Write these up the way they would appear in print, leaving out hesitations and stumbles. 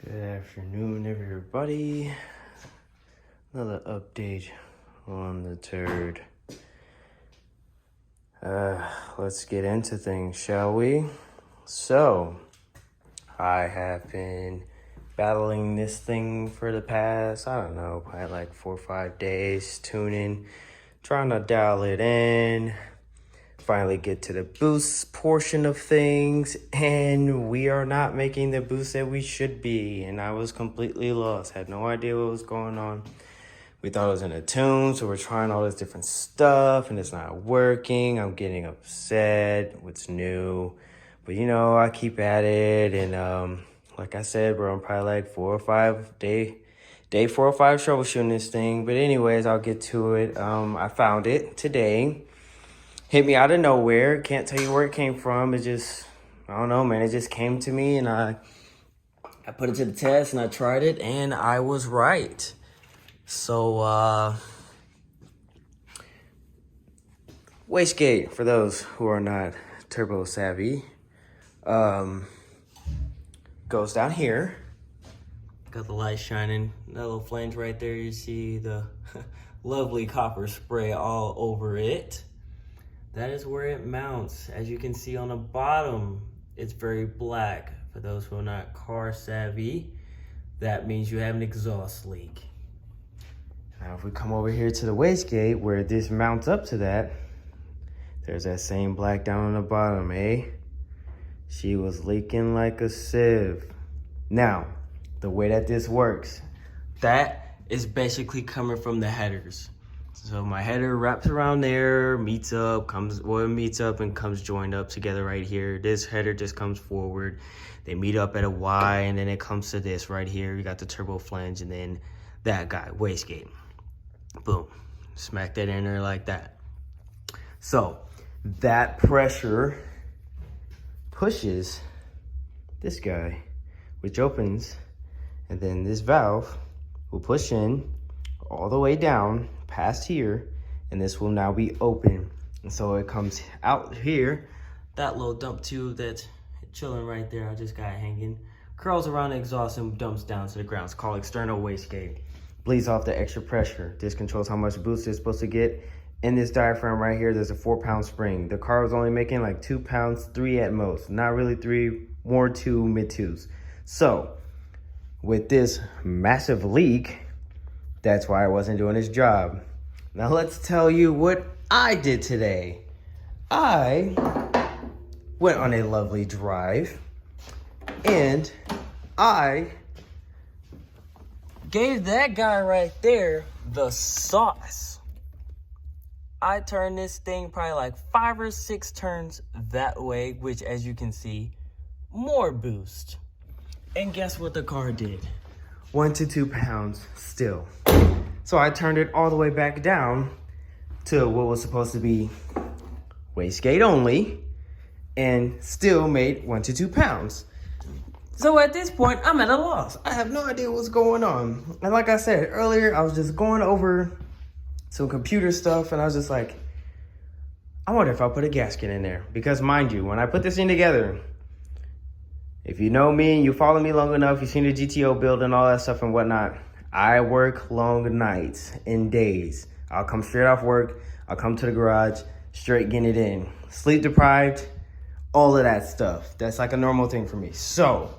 Good afternoon, everybody. Another update on the turd. Let's get into things, shall we? So, I have been battling this thing for the past, probably like 4 or 5 days, tuning, trying to dial it in, finally get to the boost portion of things, and we are not making the boost that we should be, and I was completely lost, had no idea what was going on. We thought it was in a tune, so we're trying all this different stuff, and it's not working. I'm getting upset. What's new? But I keep at it, and like I said, bro, I'm probably like 4 or 5 day 4 or 5 troubleshooting this thing. But anyways, I'll get to it. I found it today. Hit me out of nowhere. Can't tell you where it came from. It just, I don't know, man. It just came to me, and I put it to the test, and I tried it, and I was right. So, wastegate, for those who are not turbo savvy, goes down here. Got the light shining, that little flange right there, you see the lovely copper spray all over it. That is where it mounts. As you can see on the bottom, it's very black. For those who are not car savvy, that means you have an exhaust leak. Now, if we come over here to the wastegate where this mounts up to that, there's that same black down on the bottom, eh? She was leaking like a sieve. Now, the way that this works, that is basically coming from the headers. So my header wraps around there, meets up and comes joined up together right here. This header just comes forward. They meet up at a Y, and then it comes to this right here. You got the turbo flange, and then that guy, wastegate. Boom, smack that in there like that. So that pressure pushes this guy, which opens, and then this valve will push in all the way down past here, and this will now be open. And so it comes out here. That little dump tube that's chilling right there, I just got hanging, curls around the exhaust and dumps down to the ground. It's called external wastegate. Bleeds off the extra pressure. This controls how much boost it's supposed to get. In this diaphragm right here, there's a 4-pound spring. The car was only making like 2 pounds, 3 at most. Not really 3, more 2, mid-2s. So with this massive leak, that's why I wasn't doing his job. Now let's tell you what I did today. I went on a lovely drive, and I gave that guy right there the sauce. I turned this thing probably like 5 or 6 turns that way, which, as you can see, more boost. And guess what the car did? 1 to 2 pounds still. So I turned it all the way back down to what was supposed to be wastegate only, and still made 1 to 2 pounds. So at this point, I'm at a loss. I have no idea what's going on. And like I said earlier, I was just going over some computer stuff, and I was just like, I wonder if I'll put a gasket in there. Because mind you, when I put this thing together, if you know me and you follow me long enough, you've seen the GTO build and all that stuff and whatnot, I work long nights and days. I'll come straight off work, I'll come to the garage, straight getting it in. Sleep deprived, all of that stuff. That's like a normal thing for me. So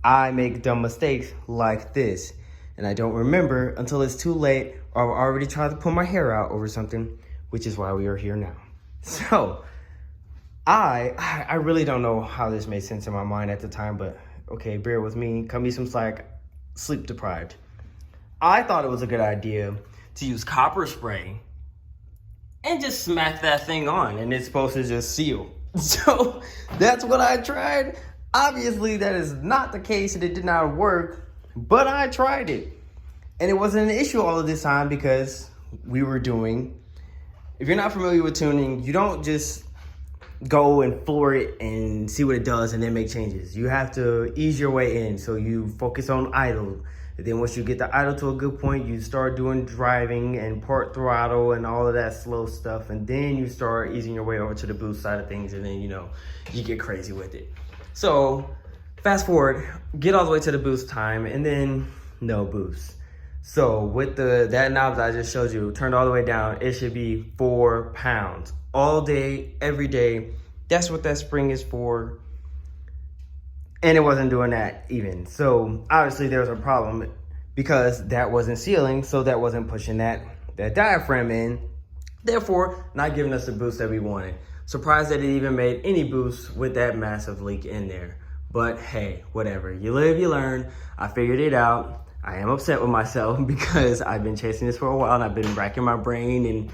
I make dumb mistakes like this, and I don't remember until it's too late, or I've already tried to pull my hair out over something, which is why we are here now. So I really don't know how this made sense in my mind at the time, but okay, bear with me, cut me some slack. Sleep deprived. I thought it was a good idea to use copper spray and just smack that thing on, and it's supposed to just seal. So that's what I tried. Obviously, that is not the case, and it did not work, but I tried it. And it wasn't an issue all of this time because we were doing, if you're not familiar with tuning, you don't just go and floor it and see what it does and then make changes. You have to ease your way in. So you focus on idle. And then once you get the idle to a good point, you start doing driving and part throttle and all of that slow stuff. And then you start easing your way over to the boost side of things. And then, you get crazy with it. So Fast forward, get all the way to the boost time, and then no boost. So with that knob that I just showed you, turned all the way down, it should be 4 pounds. All day, every day. That's what that spring is for. And it wasn't doing that even. So obviously there was a problem because that wasn't sealing, so that wasn't pushing that diaphragm in. Therefore, not giving us the boost that we wanted. Surprised that it even made any boost with that massive leak in there. But hey, whatever. You live, you learn. I figured it out. I am upset with myself because I've been chasing this for a while and I've been racking my brain and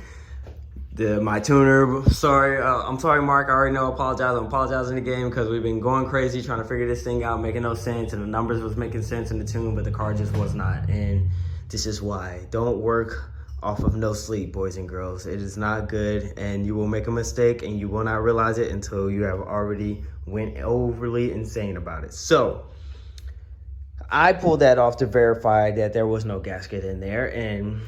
my tuner. Sorry, I'm sorry, Mark. I already know. Apologize. I'm apologizing again because we've been going crazy trying to figure this thing out, making no sense, and the numbers was making sense in the tune, but the car just was not. And this is why. Don't work off of no sleep, boys and girls. It is not good, and you will make a mistake, and you will not realize it until you have already went overly insane about it. So I pulled that off to verify that there was no gasket in there, and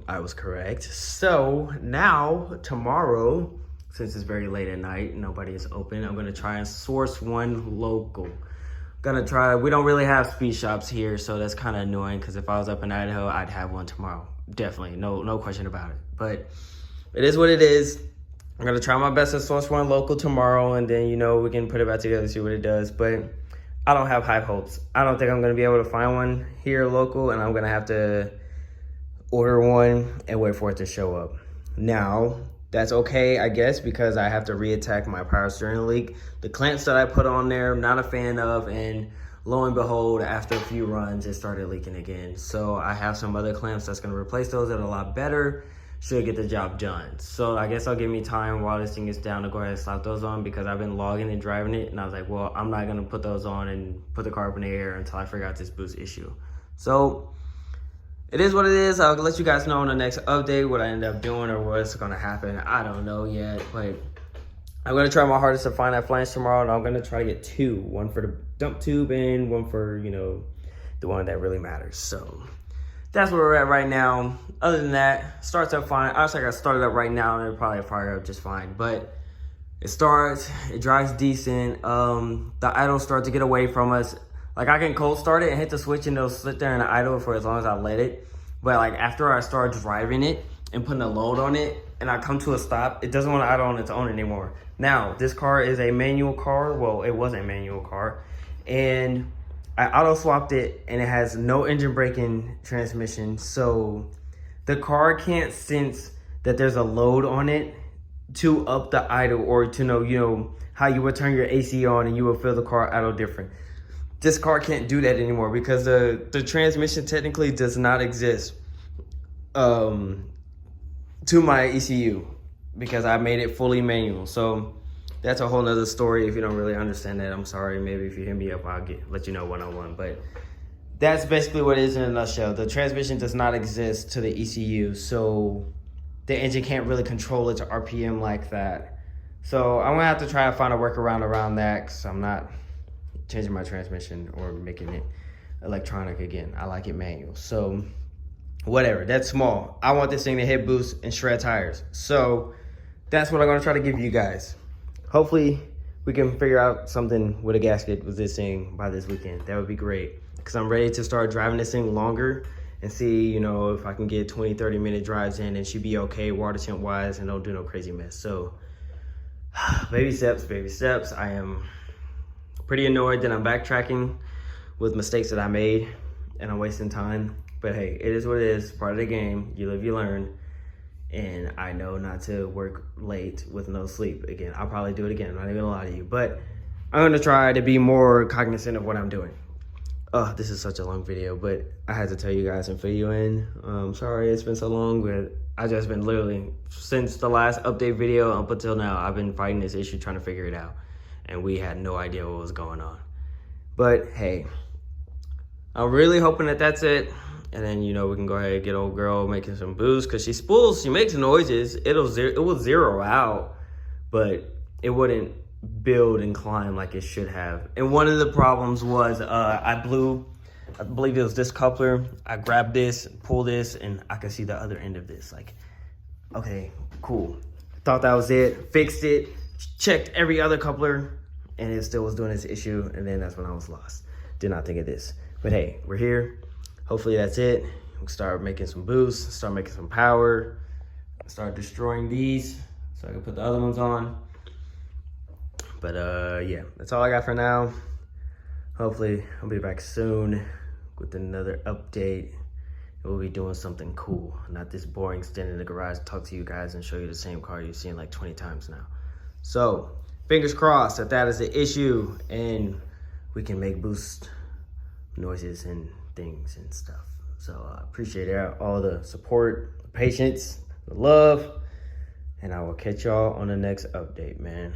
I was correct. So now, tomorrow, since it's very late at night, nobody is open, I'm gonna try and source one local. We don't really have speed shops here, so that's kind of annoying because if I was up in Idaho, I'd have one tomorrow. Definitely, no question about it. But it is what it is. I'm gonna try my best to source one local tomorrow, and then, we can put it back together and see what it does. But I don't have high hopes. I don't think I'm gonna be able to find one here local, and I'm gonna have to order one and wait for it to show up. Now, that's okay, I guess, because I have to reattack my power steering leak. The clamps that I put on there, I'm not a fan of, and lo and behold, after a few runs, it started leaking again. So I have some other clamps that's gonna replace those that are a lot better, should get the job done. So I guess I'll give me time while this thing is down to go ahead and slap those on, because I've been logging and driving it, and I was like, well, I'm not gonna put those on and put the car up in the air until I figure out this boost issue. So it is what it is. I'll let you guys know in the next update what I end up doing or what's gonna happen. I don't know yet, but I'm gonna try my hardest to find that flange tomorrow, and I'm gonna try to get two, one for the dump tube and one for, the one that really matters. So that's where we're at right now. Other than that, starts up fine. Honestly, I got started up right now and it'll probably fire up just fine, but it starts, it drives decent. The idle starts to get away from us. Like, I can cold start it and hit the switch and it'll sit there in the idle for as long as I let it. But like, after I start driving it and putting a load on it and I come to a stop, it doesn't want to idle on its own anymore. Now, this car is a manual car. Well, it was a manual car. And I auto swapped it and it has no engine braking transmission. So the car can't sense that there's a load on it to up the idle or to know, how you would turn your AC on and you will feel the car idle different. This car can't do that anymore because the transmission technically does not exist to my ECU because I made it fully manual. So that's a whole nother story. If you don't really understand that, I'm sorry. Maybe if you hit me up, I'll let you know one-on-one. But that's basically what it is in a nutshell. The transmission does not exist to the ECU, so the engine can't really control it to RPM like that. So I'm gonna have to try to find a workaround around that because I'm not changing my transmission or making it electronic again. I like it manual. So whatever, that's small. I want this thing to hit boost and shred tires. So that's what I'm gonna try to give you guys. Hopefully we can figure out something with a gasket with this thing by this weekend. That would be great because I'm ready to start driving this thing longer and see, if I can get 20, 30 minute drives in and she'd be okay water temp wise and don't do no crazy mess. So baby steps, baby steps. I am pretty annoyed that I'm backtracking with mistakes that I made and I'm wasting time. But hey, it is what it is, part of the game. You live, you learn. And I know not to work late with no sleep again. I'll probably do it again, I'm not even gonna lie to you. But I'm gonna try to be more cognizant of what I'm doing. Oh, this is such a long video, but I had to tell you guys and fill you in. Sorry it's been so long, but I just been literally, since the last update video up until now, I've been fighting this issue, trying to figure it out. And we had no idea what was going on. But hey, I'm really hoping that that's it. And then, we can go ahead and get old girl making some boost because she spools, she makes noises. It will zero out, but it wouldn't build and climb like it should have. And one of the problems was I believe it was this coupler. I grabbed this, pulled this, and I could see the other end of this. Like, okay, cool. Thought that was it, fixed it, checked every other coupler, and it still was doing its issue, and then that's when I was lost. Did not think of this. But hey, we're here. Hopefully that's it. We'll start making some boosts, start making some power, start destroying these so I can put the other ones on. But yeah, that's all I got for now. Hopefully I'll be back soon with another update. We'll be doing something cool, not this boring stand in the garage, talk to you guys and show you the same car you've seen like 20 times now. So fingers crossed that is the issue and we can make boost noises and things and stuff. So I appreciate all the support, the patience, the love, and I will catch y'all on the next update, man.